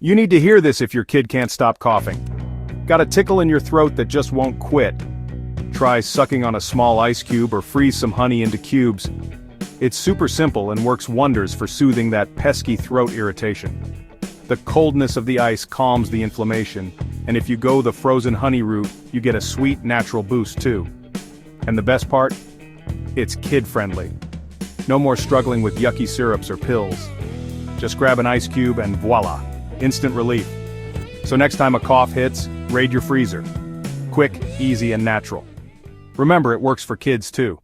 You need to hear this if your kid can't stop coughing. Got a tickle in your throat that just won't quit? Try sucking on a small ice cube or freeze some honey into cubes. It's super simple and works wonders for soothing that pesky throat irritation. The coldness of the ice calms the inflammation, and if you go the frozen honey route, you get a sweet natural boost too. And the best part? It's kid-friendly. No more struggling with yucky syrups or pills. Just grab an ice cube and voila, instant relief. So next time a cough hits, raid your freezer. Quick, easy, and natural. Remember, it works for kids too.